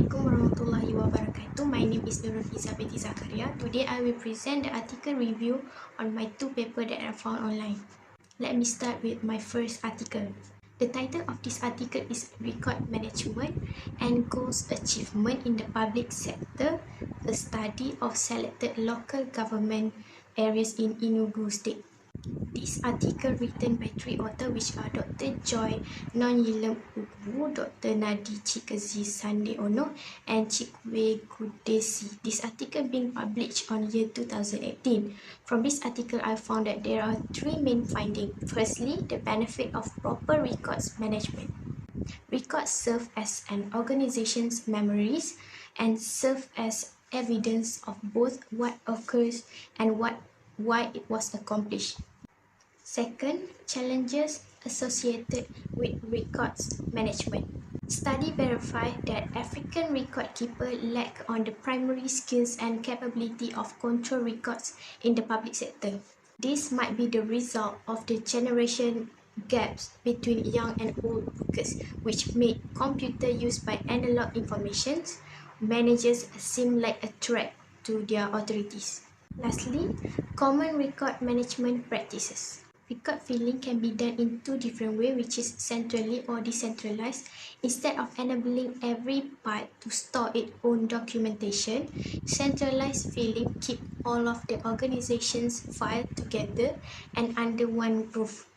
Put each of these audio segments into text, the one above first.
Assalamualaikum warahmatullahi wabarakatuh. My name is NURUL binti ZAKARIA. Today I will present the article review on my two papers that I found online. Let me start with my first article. The title of this article is Record Management and Goals Achievement in the Public Sector, a study of selected local government areas in Enugu State. This article written by three authors, which are Dr. Joy Non-Yilem Ubu, Dr. Nadi Chikazi Sandeono, and Chikwe Gudesi. This article being published on year 2018. From this article, I found that there are three main findings. Firstly, the benefit of proper records management. Records serve as an organization's memories and serve as evidence of both what occurs and why it was accomplished. Second, challenges associated with records management. Study verified that African record keepers lack on the primary skills and capability of control records in the public sector. This might be the result of the generation gaps between young and old workers, which made computer used by analog information managers seem like a threat to their authorities. Lastly, common record management practices. Record filling can be done in two different ways, which is centrally or decentralized. Instead of enabling every part to store its own documentation, centralized filling keeps all of the organization's files together and under one roof.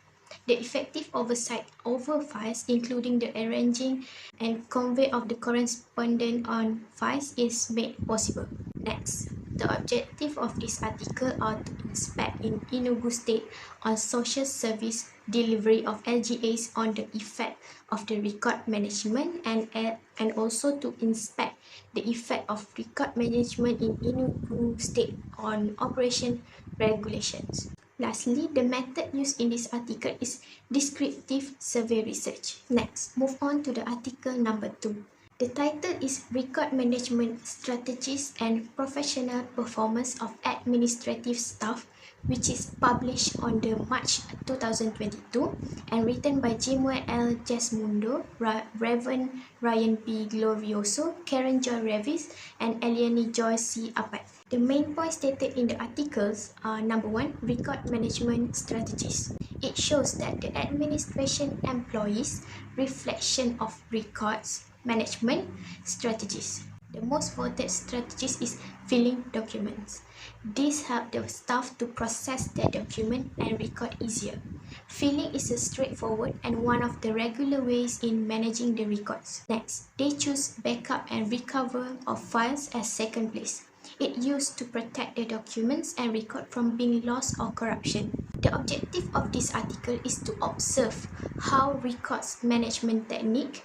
The effective oversight over files, including the arranging and convey of the correspondence on files, is made possible. Next, the objective of this article are to inspect in Enugu State on social service delivery of LGAs on the effect of the record management and also to inspect the effect of record management in Enugu State on operation regulations. Lastly, the method used in this article is descriptive survey research. Next, move on to the article number 2. The title is Record Management Strategies and Professional Performance of Administrative Staff, which is published on the March 2022 and written by Jimwe L. Jasmundo, Reverend Ryan P. Glorioso, Karen Joy Revis, and Eliane Joy C. Apat. The main points stated in the articles are: number 1, record management strategies. It shows that the administration employs reflection of records management strategies. The most voted strategies is filling documents. This helps the staff to process their document and record easier. Filling is a straightforward and one of the regular ways in managing the records. Next, they choose backup and recover of files as second place. It used to protect the documents and record from being lost or corruption. The objective of this article is to observe how records management technique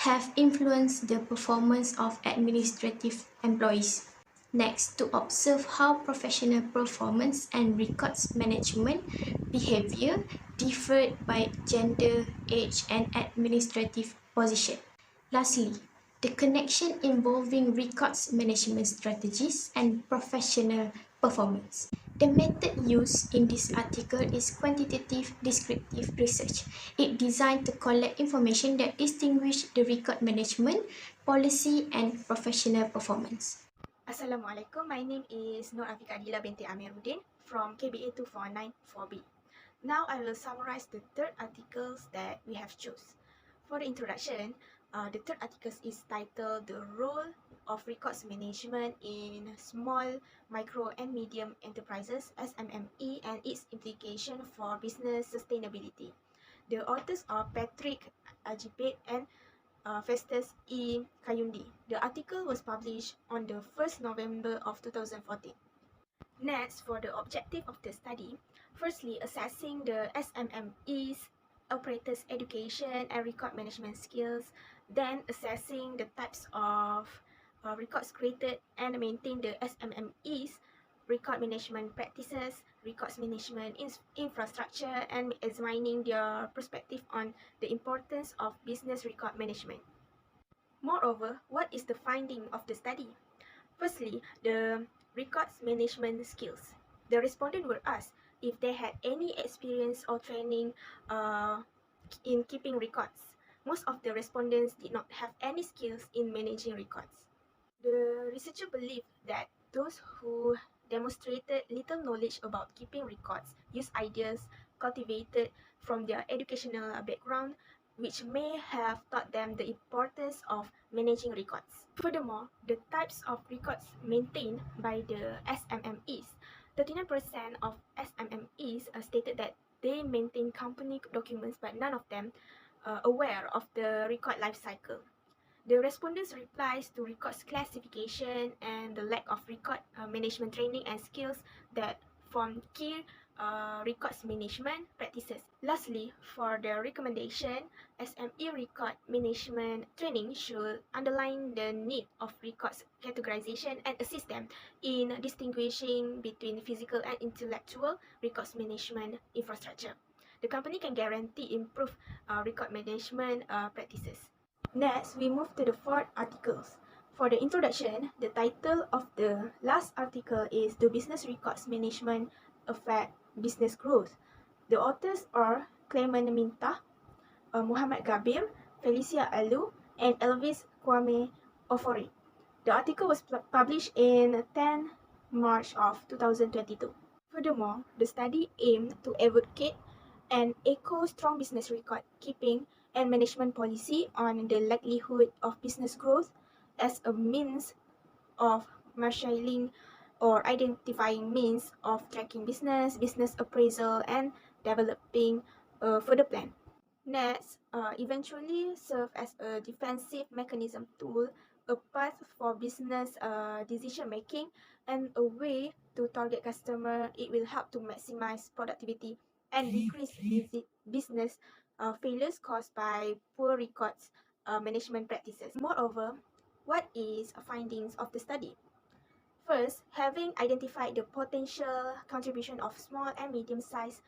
have influenced the performance of administrative employees. Next, to observe how professional performance and records management behavior differed by gender, age, and administrative position. Lastly, the connection involving records management strategies and professional performance. The method used in this article is quantitative descriptive research. It designed to collect information that distinguish the record management, policy, and professional performance. Assalamualaikum, my name is ADILA binti AMIR from KBA 2494B. Now I will summarize the third articles that we have chosen. For the introduction, the third article is titled The Role of Records Management in Small, Micro and Medium Enterprises SMME and its implication for business sustainability. The authors are Patrick Ajipet and Festus E. Kayundi. The article was published on the 1st November of 2014. Next, for the objective of the study, firstly, assessing the SMME's operators' education and record management skills, then assessing the types of records created and maintain the SMME's record management practices, records management infrastructure, and examining their perspective on the importance of business record management. Moreover, what is the finding of the study? Firstly, the records management skills. The respondents were asked if they had any experience or training in keeping records. Most of the respondents did not have any skills in managing records. The researcher believed that those who demonstrated little knowledge about keeping records use ideas cultivated from their educational background, which may have taught them the importance of managing records. Furthermore, the types of records maintained by the SMMEs, 39% of SMMEs stated that they maintain company documents, but none of them aware of the record life cycle. The respondents' replies to records classification and the lack of record management training and skills that form key records management practices. Lastly, for the recommendation, SME record management training should underline the need of records categorization and assist them in distinguishing between physical and intellectual records management infrastructure. The company can guarantee improved record management practices. Next, we move to the fourth articles. For the introduction, the title of the last article is Do Business Records Management Affect Business Growth? The authors are Clement Minta, Muhammad Gabir, Felicia Alu, and Elvis Kwame Ofori. The article was published in 10 March of 2022. Furthermore, the study aimed to advocate an eco-strong business record keeping and management policy on the likelihood of business growth as a means of marshalling or identifying means of tracking business appraisal, and developing a further plan. Next, eventually serve as a defensive mechanism tool, a path for business decision making, and a way to target customer. It will help to maximize productivity and decrease business failures caused by poor records management practices. Moreover, what is findings of the study? First, having identified the potential contribution of small and medium-sized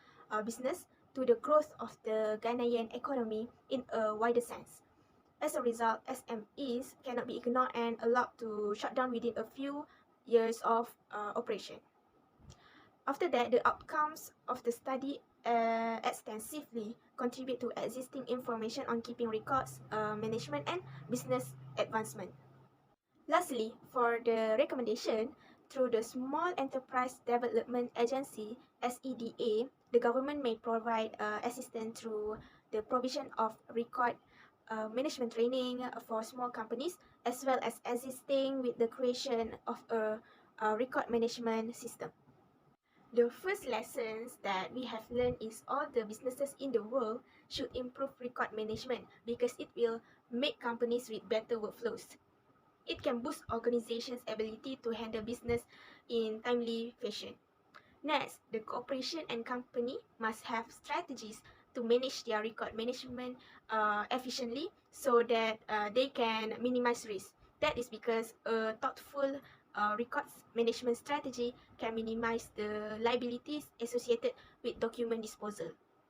business to the growth of the Ghanaian economy in a wider sense. As a result, SMEs cannot be ignored and allowed to shut down within a few years of operation. After that, the outcomes of the study extensively contribute to existing information on keeping records, management, and business advancement. Lastly, for the recommendation, through the Small Enterprise Development Agency (SEDA), the government may provide assistance through the provision of record management training for small companies, as well as assisting with the creation of a record management system. The first lessons that we have learned is all the businesses in the world should improve record management because it will make companies with better workflows. It can boost organizations' ability to handle business in timely fashion. Next, the corporation and company must have strategies to manage their record management efficiently so that they can minimize risk. That is because a thoughtful records management strategy can minimize the liabilities associated with document disposal.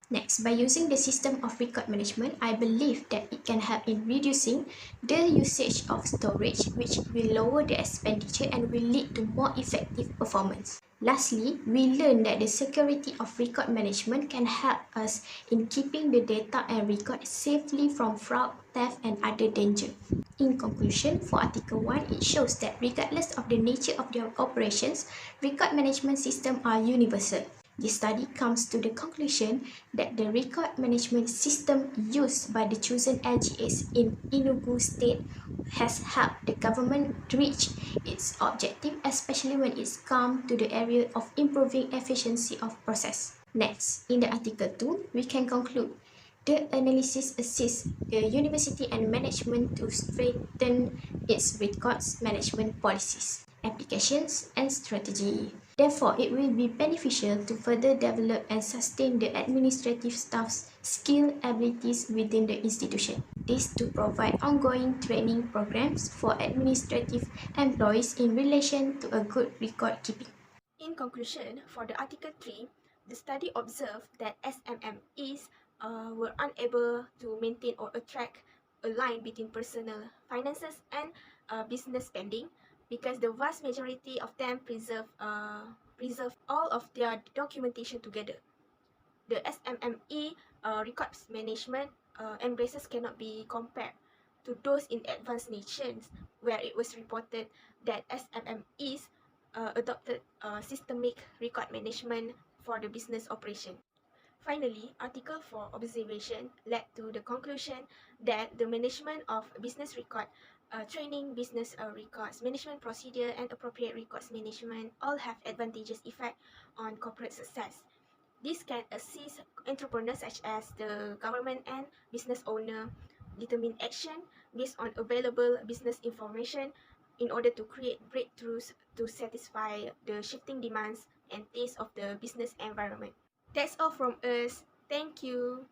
Next, by using the system of record management, I believe that it can help in reducing the usage of storage, which will lower the expenditure and will lead to more effective performance. Lastly, we learned that the security of record management can help us in keeping the data and record safely from fraud, theft, and other danger. In conclusion, for Article 1, it shows that regardless of the nature of their operations, record management systems are universal. This study comes to the conclusion that the record management system used by the chosen LGAs in Enugu State has helped the government reach its objective, especially when it's come to the area of improving efficiency of process. Next, in the Article 2, we can conclude the analysis assists the university and management to strengthen its records management policies, applications, and strategy. Therefore, it will be beneficial to further develop and sustain the administrative staff's skill abilities within the institution. This to provide ongoing training programs for administrative employees in relation to a good record keeping. In conclusion, for the Article 3, the study observed that SMMEs were unable to maintain or attract a line between personal finances and business spending because the vast majority of them preserve all of their documentation together. The SMME records management embraces cannot be compared to those in advanced nations, where it was reported that SMMEs adopted systemic record management for the business operation. Finally, Article 4 observation led to the conclusion that the management of business record, training business records, management procedure, and appropriate records management all have advantageous effect on corporate success. This can assist entrepreneurs such as the government and business owner determine action based on available business information in order to create breakthroughs to satisfy the shifting demands and tastes of the business environment. That's all from us. Thank you.